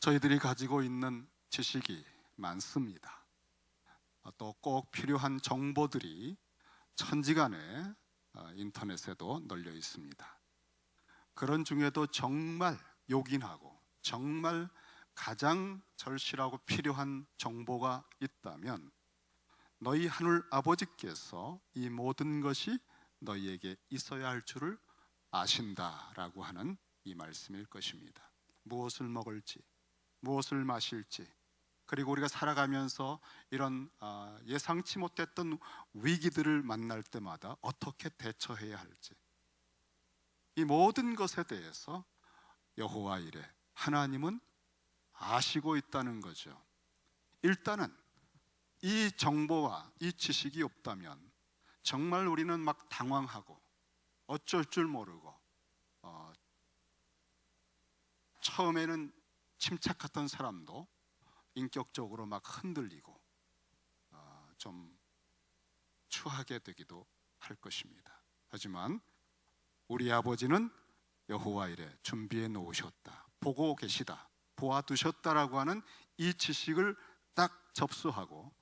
저희들이 가지고 있는 지식이 많습니다. 또 꼭 필요한 정보들이 천지간에 인터넷에도 널려 있습니다. 그런 중에도 정말 요긴하고 정말 가장 절실하고 필요한 정보가 있다면 너희 하늘 아버지께서 이 모든 것이 너희에게 있어야 할 줄을 아신다라고 하는 이 말씀일 것입니다. 무엇을 먹을지, 무엇을 마실지, 그리고 우리가 살아가면서 이런 예상치 못했던 위기들을 만날 때마다 어떻게 대처해야 할지, 이 모든 것에 대해서 여호와 이레 하나님은 아시고 있다는 거죠. 일단은 이 정보와 이 지식이 없다면 정말 우리는 막 당황하고 어쩔 줄 모르고 처음에는 침착했던 사람도 인격적으로 막 흔들리고 좀 추하게 되기도 할 것입니다. 하지만 우리 아버지는 여호와 이레 준비해 놓으셨다, 보고 계시다, 보아두셨다라고 하는 이 지식을 딱 접수하고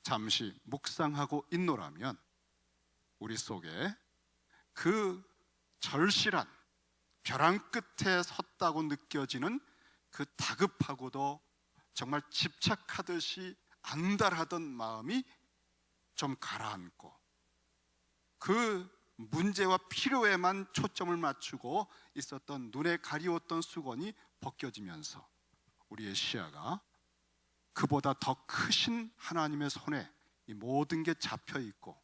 잠시 묵상하고 있노라면 우리 속에 그 절실한 벼랑 끝에 섰다고 느껴지는 그 다급하고도 정말 집착하듯이 안달하던 마음이 좀 가라앉고 그 문제와 필요에만 초점을 맞추고 있었던 눈에 가리웠던 수건이 벗겨지면서 우리의 시야가 그보다 더 크신 하나님의 손에 이 모든 게 잡혀 있고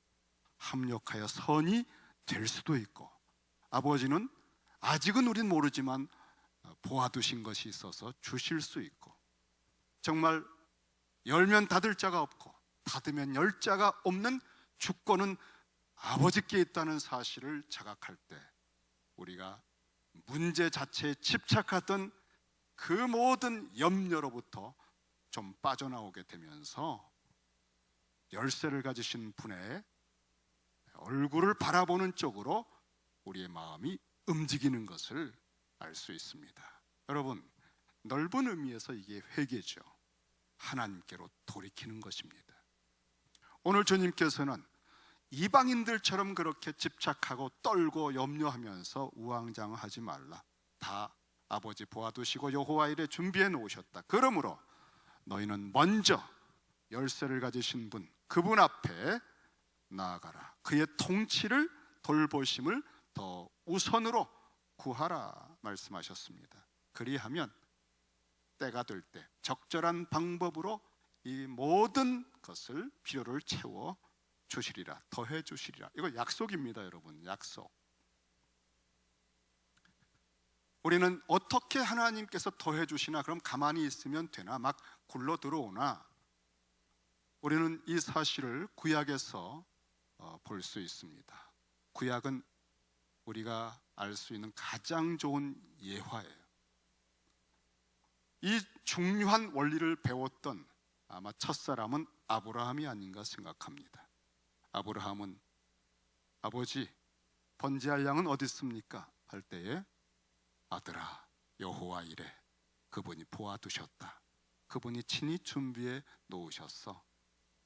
합력하여 선이 될 수도 있고, 아버지는 아직은 우린 모르지만 보아두신 것이 있어서 주실 수 있고, 정말 열면 닫을 자가 없고 닫으면 열 자가 없는 주권은 아버지께 있다는 사실을 자각할 때 우리가 문제 자체에 집착하던 그 모든 염려로부터 좀 빠져나오게 되면서 열쇠를 가지신 분의 얼굴을 바라보는 쪽으로 우리의 마음이 움직이는 것을 알 수 있습니다. 여러분, 넓은 의미에서 이게 회개죠. 하나님께로 돌이키는 것입니다. 오늘 주님께서는 이방인들처럼 그렇게 집착하고 떨고 염려하면서 우왕좌왕하지 말라, 다 아버지 보아두시고 여호와 이레 준비해 놓으셨다. 그러므로 너희는 먼저 열쇠를 가지신 분, 그분 앞에 나아가라. 그의 통치를, 돌보심을 더 우선으로 구하라 말씀하셨습니다. 그리하면 때가 될 때 적절한 방법으로 이 모든 것을 필요를 채워 주시리라, 더해 주시리라. 이거 약속입니다, 여러분. 약속. 우리는 어떻게 하나님께서 더해 주시나, 그럼 가만히 있으면 되나, 막 굴러 들어오나, 우리는 이 사실을 구약에서 볼 수 있습니다. 구약은 우리가 알 수 있는 가장 좋은 예화예요. 이 중요한 원리를 배웠던 아마 첫사람은 아브라함이 아닌가 생각합니다. 아브라함은 아버지, 번제할 양은 어디 있습니까? 할 때에 아들아, 여호와 이레, 그분이 보아두셨다, 그분이 친히 준비해 놓으셨어,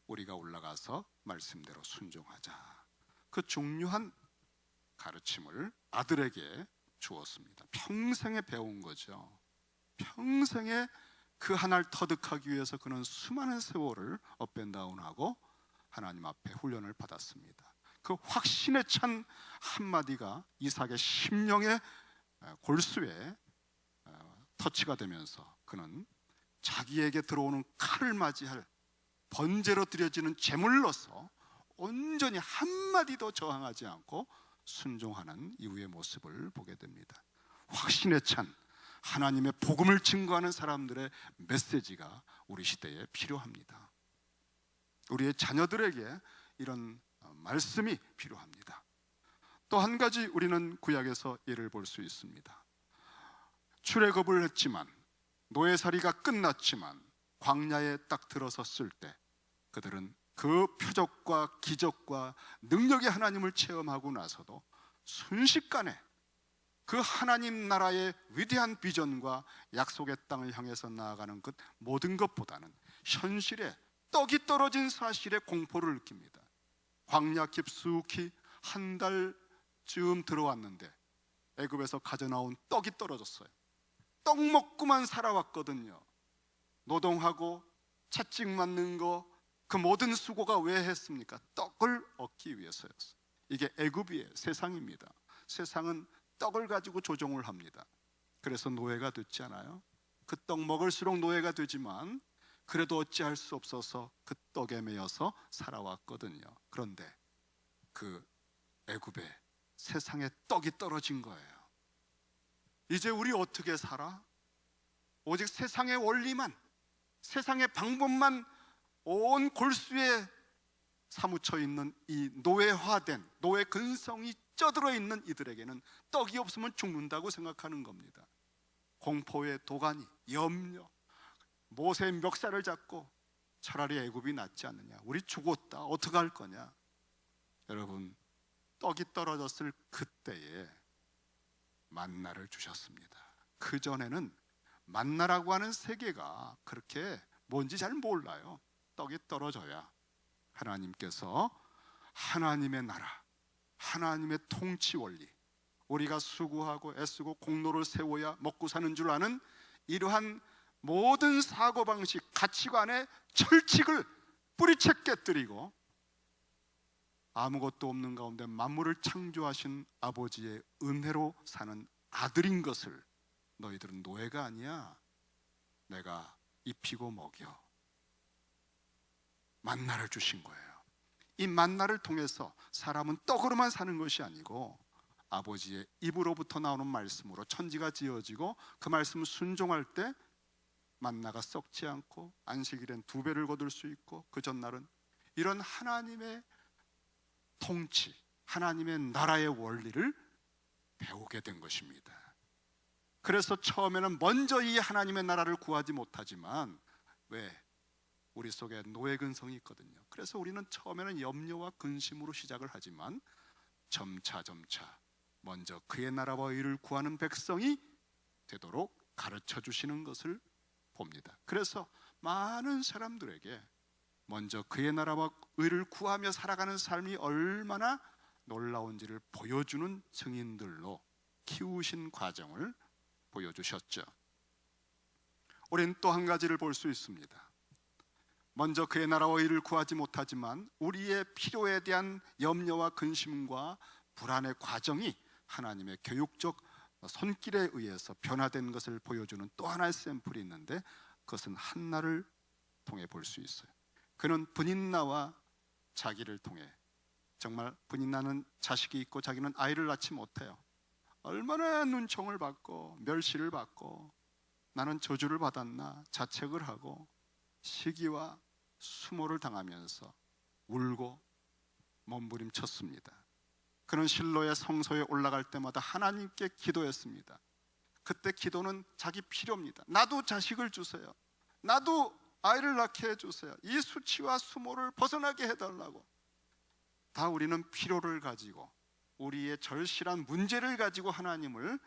우리가 올라가서 말씀대로 순종하자. 그 중요한 가르침을 아들에게 주었습니다. 평생에 배운 거죠. 평생에 그 하나를 터득하기 위해서 그는 수많은 세월을 업앤다운하고 하나님 앞에 훈련을 받았습니다. 그 확신에 찬 한마디가 이삭의 심령의 골수에 터치가 되면서 그는 자기에게 들어오는 칼을 맞이할 번제로 드려지는 제물로서 온전히 한마디도 저항하지 않고 순종하는 이후의 모습을 보게 됩니다. 확신에 찬 하나님의 복음을 증거하는 사람들의 메시지가 우리 시대에 필요합니다. 우리의 자녀들에게 이런 말씀이 필요합니다. 또 한 가지 우리는 구약에서 예를 볼 수 있습니다. 출애굽을 했지만, 노예살이가 끝났지만 광야에 딱 들어섰을 때 그들은 그 표적과 기적과 능력의 하나님을 체험하고 나서도 순식간에 그 하나님 나라의 위대한 비전과 약속의 땅을 향해서 나아가는 것 모든 것보다는 현실에 떡이 떨어진 사실에 공포를 느낍니다. 광야 깊숙이 한 달쯤 들어왔는데 애굽에서 가져나온 떡이 떨어졌어요. 떡 먹고만 살아왔거든요. 노동하고 채찍 맞는 거, 그 모든 수고가 왜 했습니까? 떡을 얻기 위해서였어요. 이게 애굽이에요. 세상입니다. 세상은 떡을 가지고 조종을 합니다. 그래서 노예가 됐지 않아요? 그 떡 먹을수록 노예가 되지만 그래도 어찌할 수 없어서 그 떡에 매여서 살아왔거든요. 그런데 그 애굽에 세상에 떡이 떨어진 거예요. 이제 우리 어떻게 살아? 오직 세상의 원리만, 세상의 방법만 온 골수에 사무쳐 있는 이 노예화된, 노예 근성이 쪄들어 있는 이들에게는 떡이 없으면 죽는다고 생각하는 겁니다. 공포의 도가니, 염려, 모세의 멱살을 잡고 차라리 애굽이 낫지 않느냐, 우리 죽었다, 어떻게 할 거냐. 여러분, 떡이 떨어졌을 그때에 만나를 주셨습니다. 그 전에는 만나라고 하는 세계가 그렇게 뭔지 잘 몰라요. 떡이 떨어져야 하나님께서 하나님의 나라, 하나님의 통치 원리, 우리가 수고하고 애쓰고 공로를 세워야 먹고 사는 줄 아는 이러한 모든 사고방식, 가치관의 철칙을 뿌리채 깨뜨리고 아무것도 없는 가운데 만물을 창조하신 아버지의 은혜로 사는 아들인 것을, 너희들은 노예가 아니야, 내가 입히고 먹여, 만나를 주신 거예요. 이 만나를 통해서 사람은 떡으로만 사는 것이 아니고 아버지의 입으로부터 나오는 말씀으로 천지가 지어지고 그 말씀을 순종할 때 만나가 썩지 않고 안식일엔 2배를 거둘 수 있고 그 전날은 이런 하나님의 통치, 하나님의 나라의 원리를 배우게 된 것입니다. 그래서 처음에는 먼저 이 하나님의 나라를 구하지 못하지만, 왜? 우리 속에 노예 근성이 있거든요. 그래서 우리는 처음에는 염려와 근심으로 시작을 하지만 점차 먼저 그의 나라와 의를 구하는 백성이 되도록 가르쳐 주시는 것을 봅니다. 그래서 많은 사람들에게 먼저 그의 나라와 의를 구하며 살아가는 삶이 얼마나 놀라운지를 보여주는 증인들로 키우신 과정을 보여주셨죠. 우리는 또 한 가지를 볼 수 있습니다. 먼저 그의 나라와 의를 구하지 못하지만 우리의 필요에 대한 염려와 근심과 불안의 과정이 하나님의 교육적 손길에 의해서 변화된 것을 보여주는 또 하나의 샘플이 있는데, 그것은 한나를 통해 볼 수 있어요. 그는 분인나와 자기를 통해, 정말 분인나는 자식이 있고 자기는 아이를 낳지 못해요. 얼마나 눈총을 받고 멸시를 받고 나는 저주를 받았나 자책을 하고 시기와 수모를 당하면서 울고 몸부림쳤습니다. 그는 실로의 성소에 올라갈 때마다 하나님께 기도했습니다. 그때 기도는 자기 필요입니다. 나도 자식을 주세요. 나도 아이를 낳게 해주세요. 이 수치와 수모를 벗어나게 해달라고. 다 우리는 필요를 가지고 우리의 절실한 문제를 가지고 하나님을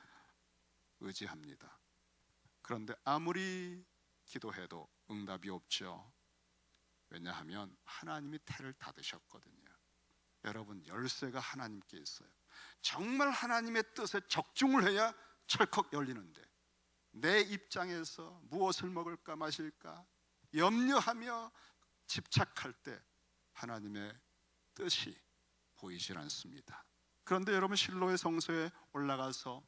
의지합니다. 그런데 아무리 기도해도 응답이 없죠. 왜냐하면 하나님이 태를 닫으셨거든요. 여러분, 열쇠가 하나님께 있어요. 정말 하나님의 뜻에 적중을 해야 철컥 열리는데, 내 입장에서 무엇을 먹을까 마실까 염려하며 집착할 때 하나님의 뜻이 보이질 않습니다. 그런데 여러분, 실로의 성소에 올라가서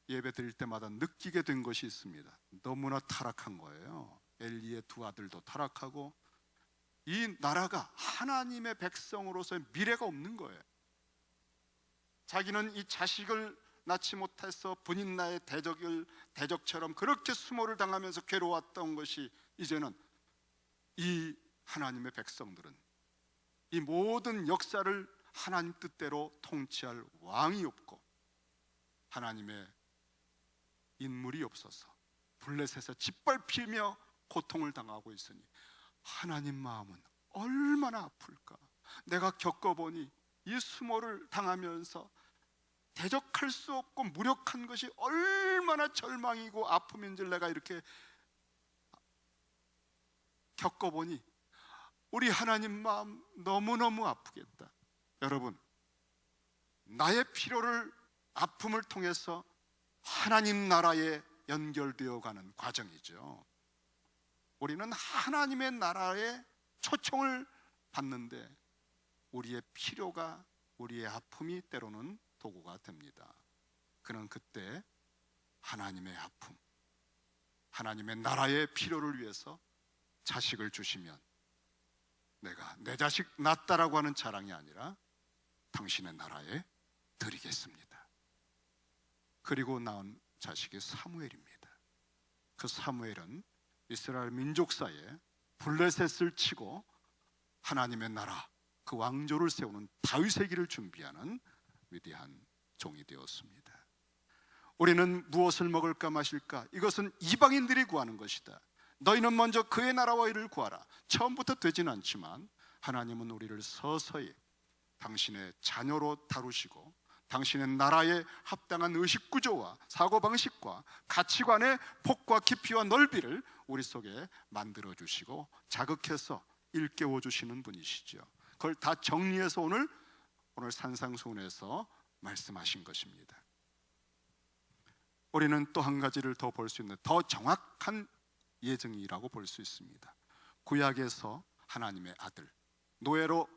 예배 드릴 때마다 느끼게 된 것이 있습니다. 너무나 타락한 거예요. 엘리의 2 아들도 타락하고 이 나라가 하나님의 백성으로서의 미래가 없는 거예요. 자기는 이 자식을 낳지 못해서 분인나의 대적처럼 그렇게 수모를 당하면서 괴로웠던 것이, 이제는 이 하나님의 백성들은 이 모든 역사를 하나님 뜻대로 통치할 왕이 없고 하나님의 인물이 없어서 블레셋에 짓밟히며 고통을 당하고 있으니 하나님 마음은 얼마나 아플까. 내가 겪어보니 이 수모를 당하면서 대적할 수 없고 무력한 것이 얼마나 절망이고 아픔인지 내가 이렇게 겪어보니 우리 하나님 마음 너무너무 아프겠다. 여러분, 나의 필요를 아픔을 통해서 하나님 나라에 연결되어 가는 과정이죠. 우리는 하나님의 나라에 초청을 받는데 우리의 필요가, 우리의 아픔이 때로는 도구가 됩니다. 그는 그때 하나님의 아픔, 하나님의 나라의 필요를 위해서 자식을 주시면 내가 내 자식 낳았다라고 하는 자랑이 아니라 당신의 나라에 드리겠습니다. 그리고 낳은 자식이 사무엘입니다. 그 사무엘은 이스라엘 민족사에 블레셋을 치고 하나님의 나라, 그 왕조를 세우는 다윗의 길을 준비하는 위대한 종이 되었습니다. 우리는 무엇을 먹을까 마실까? 이것은 이방인들이 구하는 것이다. 너희는 먼저 그의 나라와 의를 구하라. 처음부터 되지는 않지만 하나님은 우리를 서서히 당신의 자녀로 다루시고 당신의 나라에 합당한 의식구조와 사고방식과 가치관의 폭과 깊이와 넓이를 우리 속에 만들어주시고 자극해서 일깨워주시는 분이시죠. 그걸 다 정리해서 오늘 산상수훈에서 말씀하신 것입니다. 우리는 또 한 가지를 더 볼 수 있는 더 정확한 예증이라고 볼 수 있습니다. 구약에서 하나님의 아들, 노예로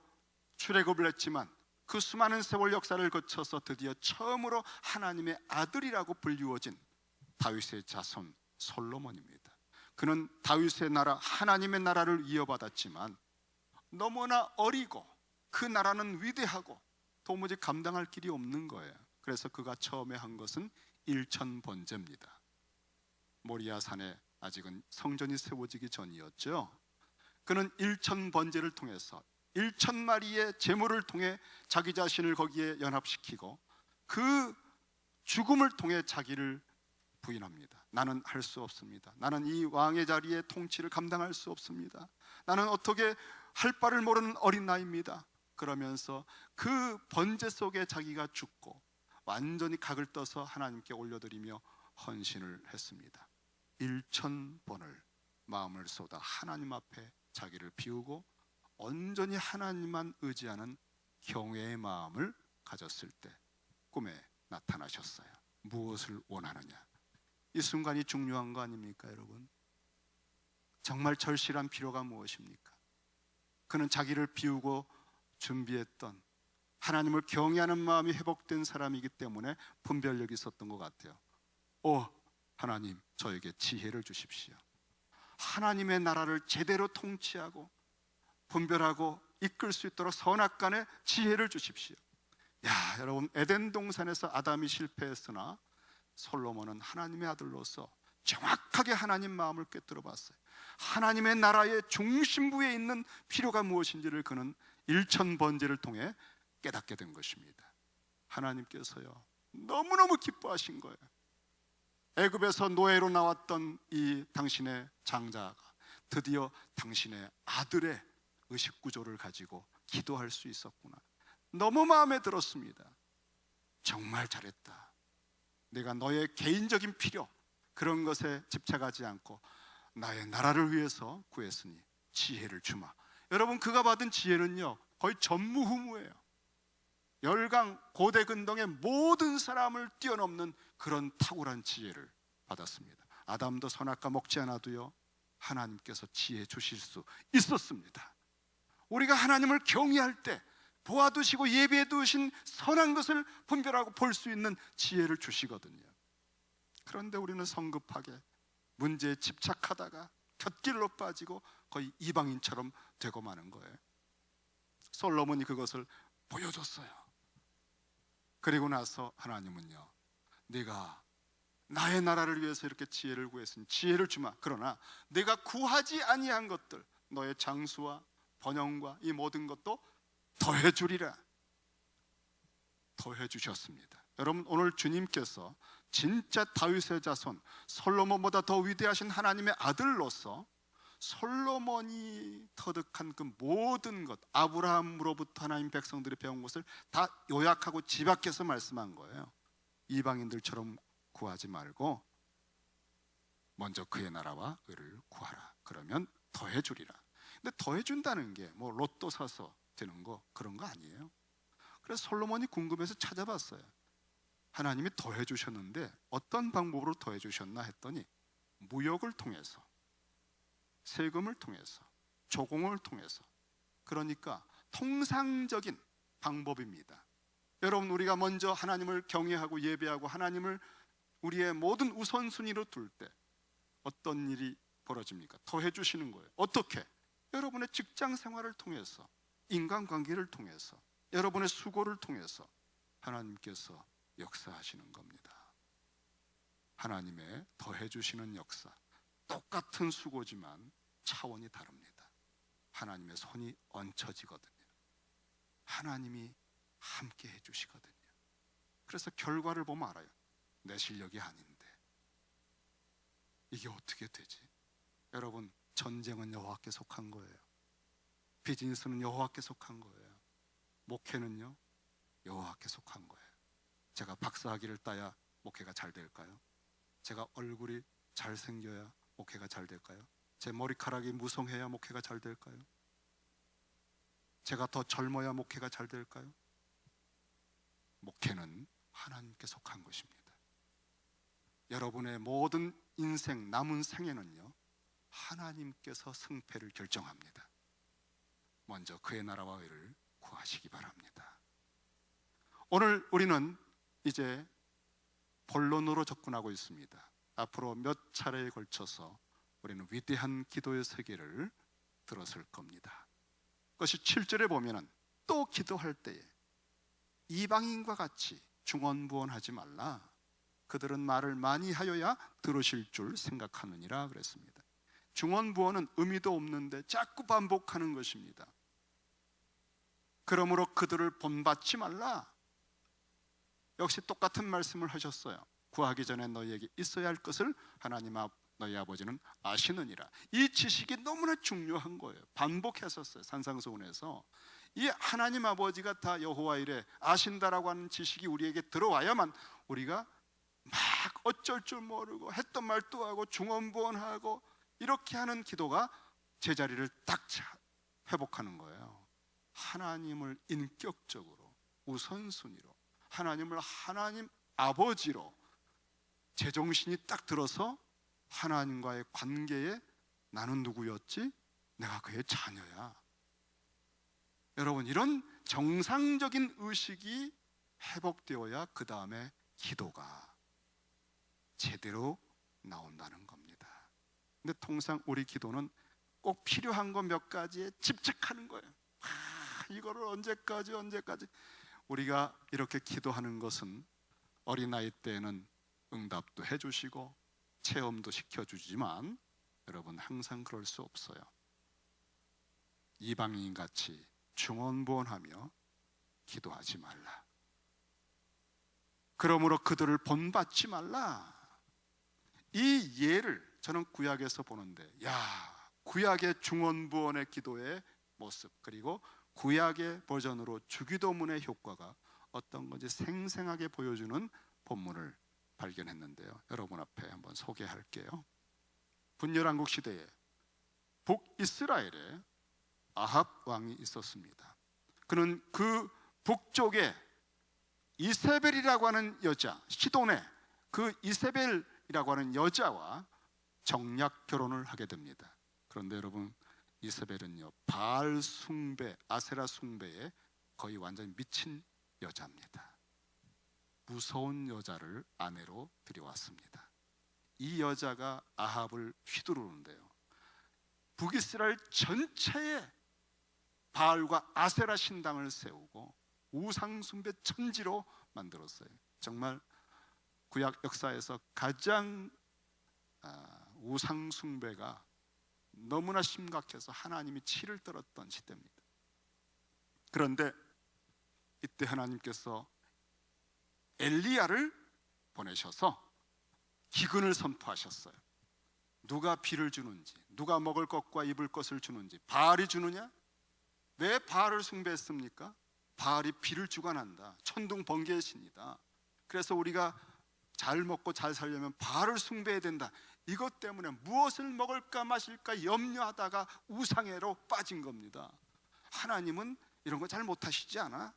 출애굽을 했지만 그 수많은 세월 역사를 거쳐서 드디어 처음으로 하나님의 아들이라고 불리워진 다윗의 자손 솔로몬입니다. 그는 다윗의 나라, 하나님의 나라를 이어받았지만 너무나 어리고 그 나라는 위대하고 도무지 감당할 길이 없는 거예요. 그래서 그가 처음에 한 것은 일천번제입니다. 모리아산에 아직은 성전이 세워지기 전이었죠. 그는 일천번제를 통해서 1,000마리의 제물을 통해 자기 자신을 거기에 연합시키고 그 죽음을 통해 자기를 부인합니다. 나는 할 수 없습니다. 나는 이 왕의 자리에 통치를 감당할 수 없습니다. 나는 어떻게 할 바를 모르는 어린 나이입니다. 그러면서 그 번제 속에 자기가 죽고 완전히 각을 떠서 하나님께 올려드리며 헌신을 했습니다. 1,000번을 마음을 쏟아 하나님 앞에 자기를 비우고 온전히 하나님만 의지하는 경외의 마음을 가졌을 때 꿈에 나타나셨어요. 무엇을 원하느냐? 이 순간이 중요한 거 아닙니까, 여러분? 정말 절실한 필요가 무엇입니까? 그는 자기를 비우고 준비했던 하나님을 경외하는 마음이 회복된 사람이기 때문에 분별력이 있었던 것 같아요. 하나님, 저에게 지혜를 주십시오. 하나님의 나라를 제대로 통치하고 분별하고 이끌 수 있도록 선악간에 지혜를 주십시오. 여러분, 에덴 동산에서 아담이 실패했으나 솔로몬은 하나님의 아들로서 정확하게 하나님 마음을 꿰뚫어 봤어요. 하나님의 나라의 중심부에 있는 필요가 무엇인지를 그는 1,000번제를 통해 깨닫게 된 것입니다. 하나님께서요, 너무너무 기뻐하신 거예요. 애굽에서 노예로 나왔던 이 당신의 장자가 드디어 당신의 아들의 의식구조를 가지고 기도할 수 있었구나. 너무 마음에 들었습니다. 정말 잘했다. 내가 너의 개인적인 필요, 그런 것에 집착하지 않고 나의 나라를 위해서 구했으니 지혜를 주마. 여러분, 그가 받은 지혜는요 거의 전무후무예요. 열강 고대 근동의 모든 사람을 뛰어넘는 그런 탁월한 지혜를 받았습니다. 아담도 선악과 먹지 않아도요 하나님께서 지혜 주실 수 있었습니다. 우리가 하나님을 경외할 때 보아두시고 예비해 두신 선한 것을 분별하고 볼 수 있는 지혜를 주시거든요. 그런데 우리는 성급하게 문제에 집착하다가 곁길로 빠지고 거의 이방인처럼 되고 마는 거예요. 솔로몬이 그것을 보여줬어요. 그리고 나서 하나님은요, 네가 나의 나라를 위해서 이렇게 지혜를 구했으니 지혜를 주마. 그러나 내가 구하지 아니한 것들, 너의 장수와 번영과 이 모든 것도 더해 주리라. 더해 주셨습니다. 여러분, 오늘 주님께서 진짜 다윗의 자손 솔로몬보다 더 위대하신 하나님의 아들로서 솔로몬이 터득한 그 모든 것, 아브라함으로부터 하나님 백성들이 배운 것을 다 요약하고 집약해서 말씀한 거예요. 이방인들처럼 구하지 말고 먼저 그의 나라와 의를 구하라. 그러면 더해 주리라. 근데 더해 준다는 게 뭐 로또 사서 되는 거 그런 거 아니에요. 그래서 솔로몬이 궁금해서 찾아봤어요. 하나님이 더해 주셨는데 어떤 방법으로 더해 주셨나 했더니 무역을 통해서, 세금을 통해서, 조공을 통해서, 그러니까 통상적인 방법입니다. 여러분, 우리가 먼저 하나님을 경외하고 예배하고 하나님을 우리의 모든 우선순위로 둘 때 어떤 일이 벌어집니까? 더해 주시는 거예요. 어떻게? 여러분의 직장 생활을 통해서, 인간관계를 통해서, 여러분의 수고를 통해서 하나님께서 역사하시는 겁니다. 하나님의 더해 주시는 역사, 똑같은 수고지만 차원이 다릅니다. 하나님의 손이 얹혀지거든요. 하나님이 함께 해주시거든요. 그래서 결과를 보면 알아요. 내 실력이 아닌데 이게 어떻게 되지? 여러분, 전쟁은 여호와께 속한 거예요. 비즈니스는 여호와께 속한 거예요. 목회는요, 여호와께 속한 거예요. 제가 박사학위를 따야 목회가 잘 될까요? 제가 얼굴이 잘생겨야 목회가 잘 될까요? 제 머리카락이 무성해야 목회가 잘 될까요? 제가 더 젊어야 목회가 잘 될까요? 목회는 하나님께 속한 것입니다. 여러분의 모든 인생, 남은 생애는요, 하나님께서 승패를 결정합니다. 먼저 그의 나라와 의를 구하시기 바랍니다. 오늘 우리는 이제 본론으로 접근하고 있습니다. 앞으로 몇 차례에 걸쳐서 우리는 위대한 기도의 세계를 들었을 겁니다. 그것이 7절에 보면은 또 기도할 때에 이방인과 같이 중언부언하지 말라. 그들은 말을 많이 하여야 들으실 줄 생각하느니라 그랬습니다. 중언부언은 의미도 없는데 자꾸 반복하는 것입니다. 그러므로 그들을 본받지 말라. 역시 똑같은 말씀을 하셨어요. 구하기 전에 너희에게 있어야 할 것을 하나님 너희 아버지는 아시느니라. 이 지식이 너무나 중요한 거예요. 반복했었어요. 산상수훈에서 이 하나님 아버지가 다 여호와 이레 아신다라고 하는 지식이 우리에게 들어와야만 우리가 막 어쩔 줄 모르고 했던 말 또 하고 중언부언하고 이렇게 하는 기도가 제자리를 딱 회복하는 거예요. 하나님을 인격적으로 우선순위로, 하나님을 하나님 아버지로 제정신이 딱 들어서 하나님과의 관계에 나는 누구였지? 내가 그의 자녀야. 여러분, 이런 정상적인 의식이 회복되어야 그 다음에 기도가 제대로 나온다는 겁니다. 근데 통상 우리 기도는 꼭 필요한 거 몇 가지에 집착하는 거예요. 이거를 언제까지 우리가 이렇게 기도하는 것은 어린아이 때는 응답도 해주시고 체험도 시켜주지만 여러분, 항상 그럴 수 없어요. 이방인같이 중언부언하며 기도하지 말라. 그러므로 그들을 본받지 말라. 이 예를 저는 구약에서 보는데, 구약의 중언부언의 기도의 모습, 그리고 구약의 버전으로 주기도문의 효과가 어떤 건지 생생하게 보여주는 본문을 발견했는데요. 여러분 앞에 한번 소개할게요. 분열왕국 시대에 북이스라엘에 아합 왕이 있었습니다. 그는 그 북쪽에 이세벨이라고 하는 여자, 시돈의 그 이세벨이라고 하는 여자와 정략 결혼을 하게 됩니다. 그런데 여러분, 이세벨은요, 바알 숭배, 아세라 숭배에 거의 완전히 미친 여자입니다. 무서운 여자를 아내로 들여왔습니다. 이 여자가 아합을 휘두르는데요, 북이스라엘 전체에 바알과 아세라 신당을 세우고 우상 숭배 천지로 만들었어요. 정말 구약 역사에서 가장 우상 숭배가 너무나 심각해서 하나님이 치를 떨었던 시대입니다. 그런데 이때 하나님께서 엘리야를 보내셔서 기근을 선포하셨어요. 누가 비를 주는지, 누가 먹을 것과 입을 것을 주는지 바알이 주느냐? 왜 바알을 숭배했습니까? 바알이 비를 주관한다. 천둥 번개의 신이다. 그래서 우리가 잘 먹고 잘 살려면 바알을 숭배해야 된다. 이것 때문에 무엇을 먹을까 마실까 염려하다가 우상애로 빠진 겁니다. 하나님은 이런 거 잘 못하시지 않아?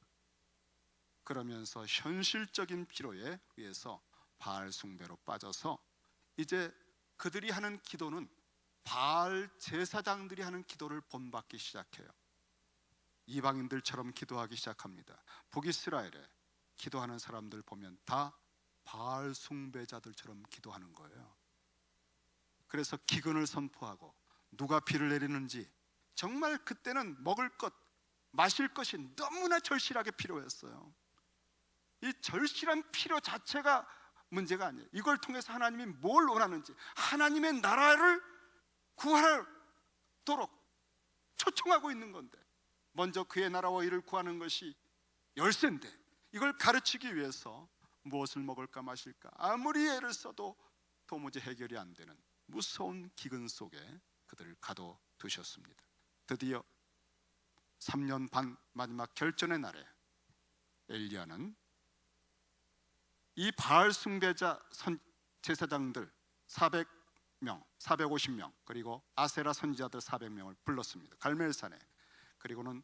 그러면서 현실적인 필요에 의해서 바알 숭배로 빠져서 이제 그들이 하는 기도는 바알 제사장들이 하는 기도를 본받기 시작해요. 이방인들처럼 기도하기 시작합니다. 북이스라엘에 기도하는 사람들 보면 다 바알 숭배자들처럼 기도하는 거예요. 그래서 기근을 선포하고 누가 비를 내리는지, 정말 그때는 먹을 것, 마실 것이 너무나 절실하게 필요했어요. 이 절실한 필요 자체가 문제가 아니에요. 이걸 통해서 하나님이 뭘 원하는지, 하나님의 나라를 구하도록 초청하고 있는 건데, 먼저 그의 나라와 이를 구하는 것이 열쇠인데, 이걸 가르치기 위해서 무엇을 먹을까 마실까 아무리 애를 써도 도무지 해결이 안 되는 무서운 기근 속에 그들을 가둬두셨습니다. 드디어 3년 반 마지막 결전의 날에 엘리야는 이 바알 숭배자 제사장들 400명, 450명, 그리고 아세라 선지자들 400명을 불렀습니다. 갈멜산에. 그리고는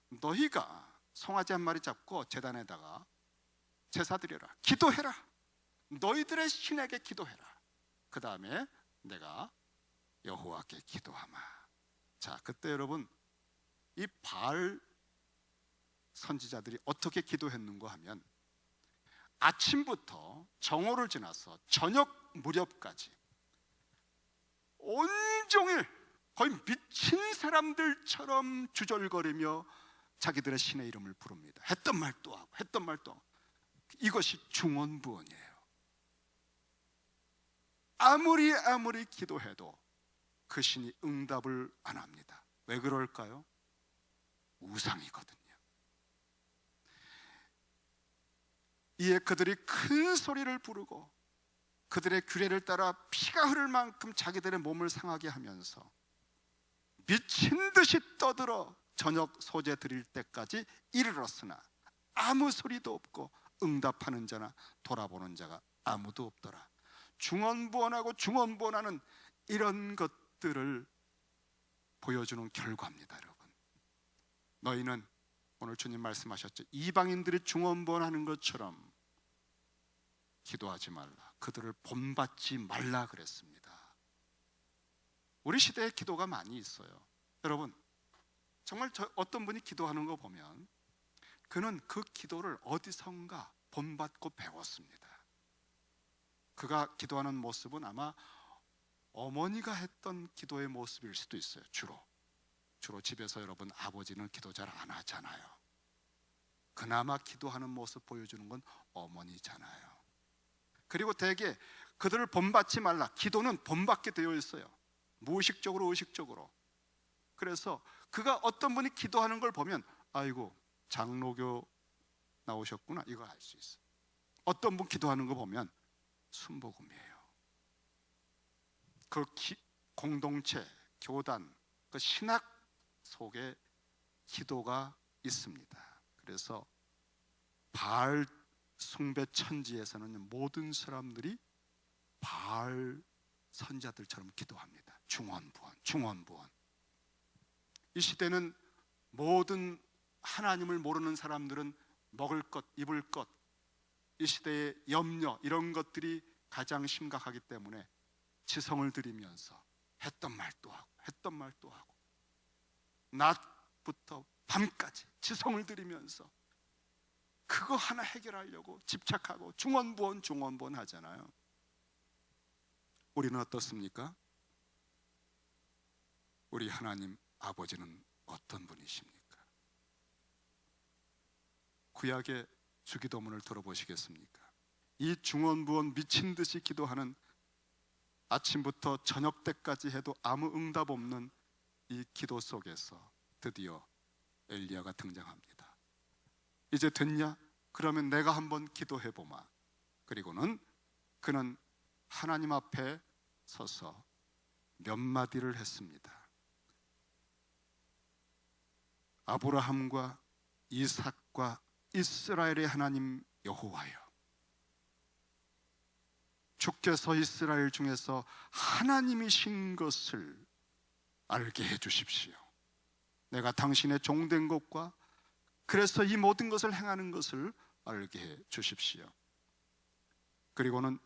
너희가 송아지 한 마리 잡고 제단에다가 제사 드려라, 기도해라, 너희들의 신에게 기도해라. 그 다음에 내가 여호와께 기도하마. 자, 그때 여러분, 이 바알 선지자들이 어떻게 기도했는가 하면, 아침부터 정오를 지나서 저녁 무렵까지 온종일 거의 미친 사람들처럼 주절거리며 자기들의 신의 이름을 부릅니다. 했던 말도 하고 했던 말도 하고. 이것이 중언부언이에요. 아무리 기도해도 그 신이 응답을 안 합니다. 왜 그럴까요? 우상이거든요. 이에 그들이 큰 소리를 부르고 그들의 규례를 따라 피가 흐를 만큼 자기들의 몸을 상하게 하면서 미친 듯이 떠들어 저녁 소재 드릴 때까지 이르렀으나 아무 소리도 없고 응답하는 자나 돌아보는 자가 아무도 없더라. 중언부언하고 중언부언하는 이런 것들을 보여주는 결과입니다. 여러분, 너희는 오늘 주님 말씀하셨죠. 이방인들이 중언부언하는 것처럼 기도하지 말라, 그들을 본받지 말라 그랬습니다. 우리 시대에 기도가 많이 있어요. 여러분, 정말 어떤 분이 기도하는 거 보면 그는 그 기도를 어디선가 본받고 배웠습니다. 그가 기도하는 모습은 아마 어머니가 했던 기도의 모습일 수도 있어요. 주로 집에서 여러분, 아버지는 기도 잘 안 하잖아요. 그나마 기도하는 모습 보여주는 건 어머니잖아요. 그리고 대개 그들을 본받지 말라, 기도는 본받게 되어 있어요. 무의식적으로 의식적으로. 그래서 그가 어떤 분이 기도하는 걸 보면 아이고 장로교 나오셨구나, 이걸 알 수 있어요. 어떤 분 기도하는 거 보면 순복음이에요. 그 공동체, 교단, 그 신학 속에 기도가 있습니다. 그래서 바알 숭배 천지에서는 모든 사람들이 바알 선자들처럼 기도합니다. 중언부언. 이 시대는 모든 하나님을 모르는 사람들은 먹을 것, 입을 것, 이 시대의 염려, 이런 것들이 가장 심각하기 때문에 지성을 들이면서 했던 말도 하고 낮부터 밤까지 지성을 들이면서 그거 하나 해결하려고 집착하고 중언부언 하잖아요. 우리는 어떻습니까? 우리 하나님 아버지는 어떤 분이십니까? 구약의 주기도문을 들어보시겠습니까? 이 중언부언 미친 듯이 기도하는, 아침부터 저녁 때까지 해도 아무 응답 없는 이 기도 속에서 드디어 엘리야가 등장합니다. 이제 됐냐? 그러면 내가 한번 기도해 보마. 그리고는 그는 하나님 앞에 서서 몇 마디를 했습니다. 아브라함과 이삭과 이스라엘의 하나님 여호와여, 주께서 이스라엘 중에서 하나님이신 것을 알게 해 주십시오. 내가 당신의 종된 것과 그래서 이 모든 것을 행하는 것을 알게 해 주십시오. 그리고는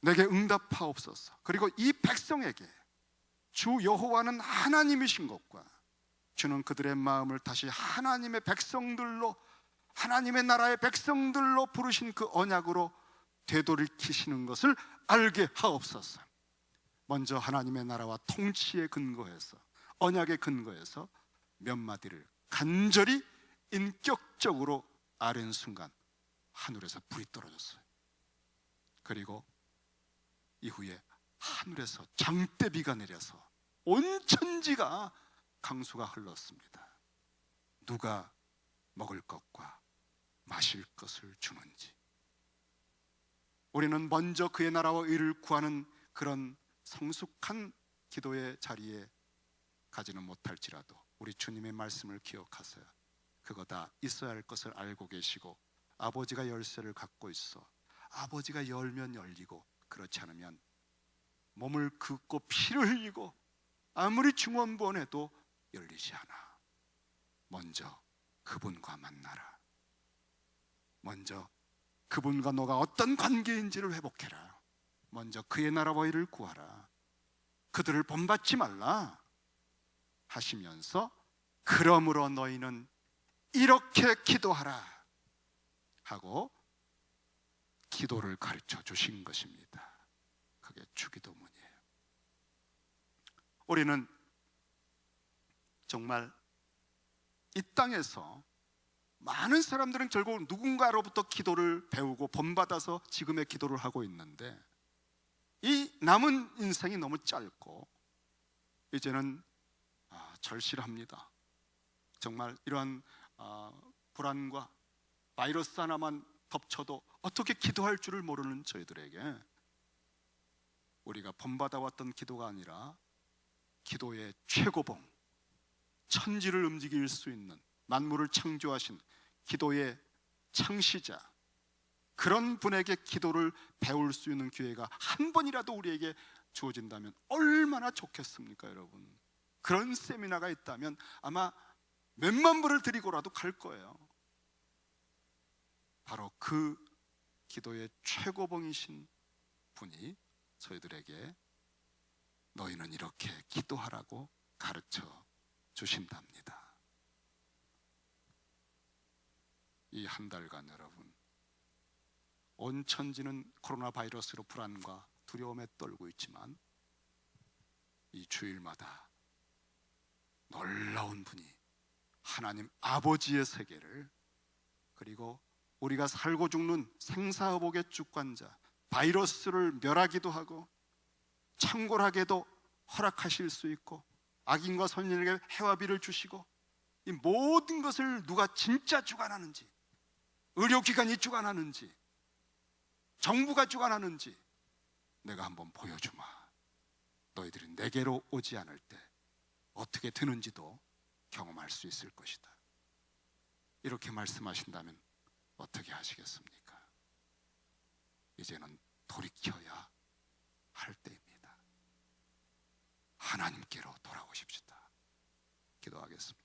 내게 응답하옵소서. 그리고 이 백성에게 주 여호와는 하나님이신 것과 주는 그들의 마음을 다시 하나님의 백성들로, 하나님의 나라의 백성들로 부르신 그 언약으로 되돌이키시는 것을 알게 하옵소서. 먼저 하나님의 나라와 통치의 근거에서, 언약의 근거에서 몇 마디를 간절히 인격적으로 아뢰는 순간 하늘에서 불이 떨어졌어요. 그리고 이후에 하늘에서 장대비가 내려서 온 천지가 강수가 흘렀습니다. 누가 먹을 것과 마실 것을 주는지. 우리는 먼저 그의 나라와 의를 구하는 그런 성숙한 기도의 자리에 가지는 못할지라도 우리 주님의 말씀을 기억하세요. 그거 다 있어야 할 것을 알고 계시고, 아버지가 열쇠를 갖고 있어 아버지가 열면 열리고, 그렇지 않으면 몸을 긋고 피를 흘리고 아무리 중원부원해도 열리지 않아. 먼저 그분과 만나라. 먼저 그분과 너가 어떤 관계인지를 회복해라. 먼저 그의 나라와 의를 구하라. 그들을 본받지 말라 하시면서, 그러므로 너희는 이렇게 기도하라 하고 기도를 가르쳐 주신 것입니다. 그게 주기도문이에요. 우리는 정말 이 땅에서 많은 사람들은 결국 누군가로부터 기도를 배우고 본받아서 지금의 기도를 하고 있는데, 이 남은 인생이 너무 짧고 이제는 절실합니다. 정말 이러한 불안과 바이러스 하나만 덮쳐도 어떻게 기도할 줄을 모르는 저희들에게 우리가 본받아왔던 기도가 아니라 기도의 최고봉, 천지를 움직일 수 있는, 만물을 창조하신 기도의 창시자, 그런 분에게 기도를 배울 수 있는 기회가 한 번이라도 우리에게 주어진다면 얼마나 좋겠습니까, 여러분? 그런 세미나가 있다면 아마 몇만 불을 드리고라도 갈 거예요. 바로 그 기도의 최고봉이신 분이 저희들에게 너희는 이렇게 기도하라고 가르쳐 주신답니다. 이 한 달간 여러분, 온 천지는 코로나 바이러스로 불안과 두려움에 떨고 있지만 이 주일마다 놀라운 분이 하나님 아버지의 세계를, 그리고 우리가 살고 죽는 생사의복의 주관자, 바이러스를 멸하기도 하고 창궐하게도 허락하실 수 있고, 악인과 선인에게 해와 비를 주시고, 이 모든 것을 누가 진짜 주관하는지, 의료기관이 주관하는지, 정부가 주관하는지 내가 한번 보여주마. 너희들이 내게로 오지 않을 때 어떻게 되는지도 경험할 수 있을 것이다. 이렇게 말씀하신다면 어떻게 하시겠습니까? 이제는 돌이켜야 할 때입니다. 하나님께로 돌아오십시다. 기도하겠습니다.